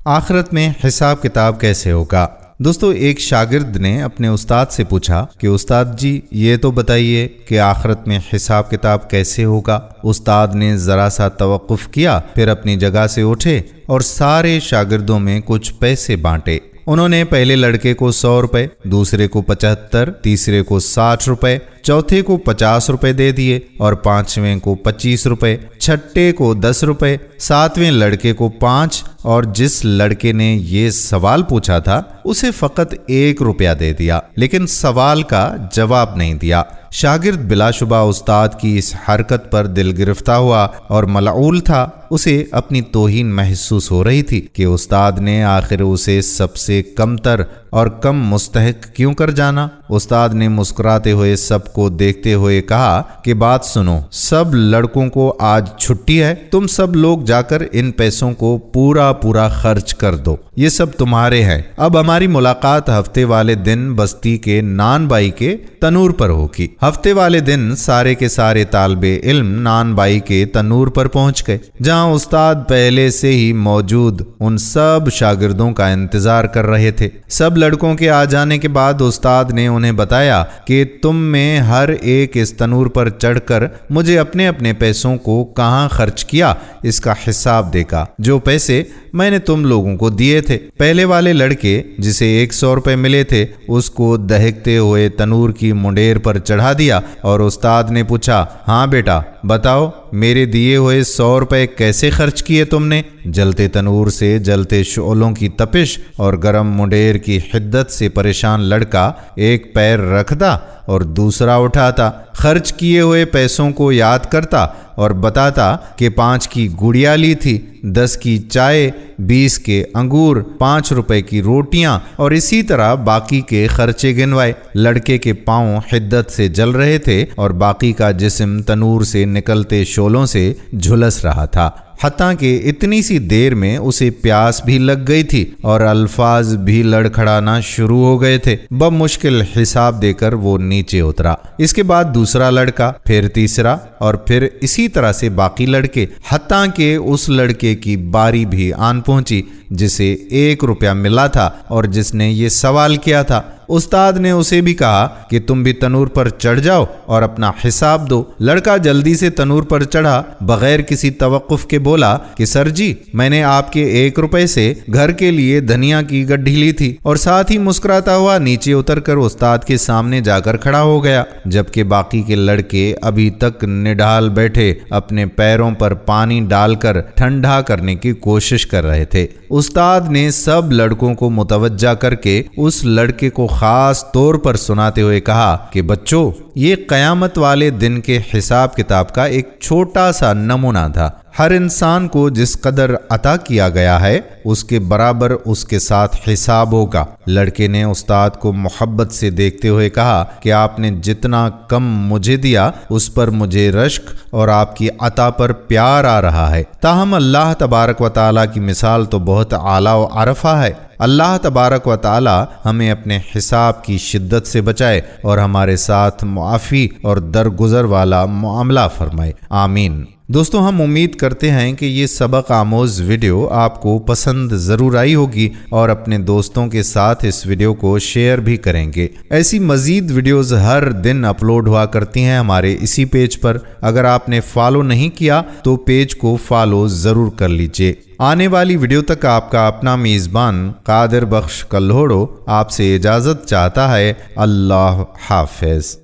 आखिरत में हिसाब किताब कैसे होगा। दोस्तों, एक शागिर्द ने अपने उस्ताद से पूछा कि उस्ताद जी ये तो बताइए कि आखिरत में हिसाब किताब कैसे होगा। उस्ताद ने ज़रा सा तवक्कुफ किया, फिर अपनी जगह से उठे और सारे शागिर्दों में कुछ पैसे बांटे। उन्होंने पहले लड़के को 100 रुपए, दूसरे को 75, तीसरे को 60 रुपए, चौथे को 50 रुपए दे दिए और पांचवें को 25 रुपए, छठे को 10 रुपए, सातवें लड़के को 5 और जिस लड़के ने ये सवाल पूछा था उसे फकत 1 रुपया दे दिया, लेकिन सवाल का जवाब नहीं दिया। शागिर्द बिलाशुबा उस्ताद की इस हरकत पर दिल गिरफ्तार हुआ और मलऊल था। उसे अपनी तौहीन महसूस हो रही थी कि उस्ताद ने आखिर उसे सबसे कमतर और कम मुस्तहिक क्यों कर जाना। उस्ताद ने मुस्कुराते हुए सबको देखते हुए कहा कि बात सुनो, सब लड़कों को आज छुट्टी है, तुम सब लोग जाकर इन पैसों को पूरा पूरा खर्च कर दो, ये सब तुम्हारे हैं। अब हमारी मुलाकात हफ्ते वाले दिन बस्ती के नान बाई के तनूर पर होगी। हफ्ते वाले दिन सारे के सारे तालिबे इल्म नान बाई के तनूर पर पहुंच गए, जहां उस्ताद पहले से ही मौजूद उन सब शागिर्दों का इंतजार कर रहे थे। सब लड़कों के आ जाने के बाद उस्ताद ने उन्हें बताया कि तुम में हर एक इस तनूर पर चढ़कर मुझे अपने अपने पैसों को कहां खर्च किया इसका हिसाब देगा। जो पैसे मैंने तुम लोगों को दिए थे, पहले वाले लड़के जिसे 100 रुपए मिले थे उसको दहकते हुए तनूर की मुंडेर पर चढ़ा दिया और उस्ताद ने पूछा, हाँ बेटा बताओ मेरे दिए हुए 100 रुपए कैसे खर्च किए तुमने। जलते तनूर से जलते शोलों की तपिश और गरम मुंडेर की हिद्दत से परेशान लड़का एक पैर रखता और दूसरा उठाता, खर्च किए हुए पैसों को याद करता और बताता कि 5 की गुड़िया ली थी, 10 की चाय, 20 के अंगूर, 5 रुपए की रोटियां और इसी तरह बाकी के खर्चे गिनवाए। लड़के के पांव हिद्दत से जल रहे थे और बाकी का जिस्म तनूर से निकलते शोलों से झुलस रहा था। हत्ता कि इतनी सी देर में उसे प्यास भी लग गई थी और अल्फाज भी लड़खड़ाना शुरू हो गए थे। बमुश्किल हिसाब देकर वो नीचे उतरा। इसके बाद दूसरा लड़का, फिर तीसरा और फिर इसी तरह से बाकी लड़के, हत्ता कि उस लड़के की बारी भी आन पहुंची जिसे 1 रुपया मिला था और जिसने ये सवाल किया था। उस्ताद ने उसे भी कहा कि तुम भी तनूर पर चढ़ जाओ और अपना हिसाब दो। लड़का जल्दी से तनूर पर चढ़ा, बगैर किसी तवक्कुफ के बोला कि सर जी, मैंने आपके 1 रुपए से घर के लिए धनिया की गड्ढी ली थी और साथ ही मुस्कुराता हुआ नीचे उतरकर उस्ताद के सामने जाकर खड़ा हो गया, जबकि बाकी के लड़के अभी तक निढाल बैठे अपने पैरों पर पानी डालकर ठंडा करने की कोशिश कर रहे थे। उस्ताद ने सब लड़कों को मुतवज्जा करके उस लड़के को खास तौर पर सुनाते हुए कहा कि बच्चों, ये कयामत वाले दिन के हिसाब किताब का एक छोटा सा नमूना था। हर इंसान को जिस कदर अता किया गया है उसके बराबर उसके साथ हिसाब होगा। लड़के ने उस्ताद को मोहब्बत से देखते हुए कहा कि आपने जितना कम मुझे दिया उस पर मुझे रश्क और आपकी अता पर प्यार आ रहा है। ताहम अल्लाह तबारक व तआला की मिसाल तो बहुत आला व अरफा है। अल्लाह तबारक व तआला हमें अपने हिसाब की शिद्दत से बचाए और हमारे साथ मुआफ़ी और दरगुजर वाला मामला फरमाए, आमीन। दोस्तों, हम उम्मीद करते हैं कि ये सबक आमोज़ वीडियो आपको पसंद ज़रूर आई होगी और अपने दोस्तों के साथ इस वीडियो को शेयर भी करेंगे। ऐसी मज़ीद वीडियोज़ हर दिन अपलोड हुआ करती हैं हमारे इसी पेज पर। अगर आपने फॉलो नहीं किया तो पेज को फॉलो ज़रूर कर लीजिए। आने वाली वीडियो तक आपका अपना मेज़बान कादिर बख्श कल्होड़ो आपसे इजाज़त चाहता है। अल्लाह हाफ़िज़।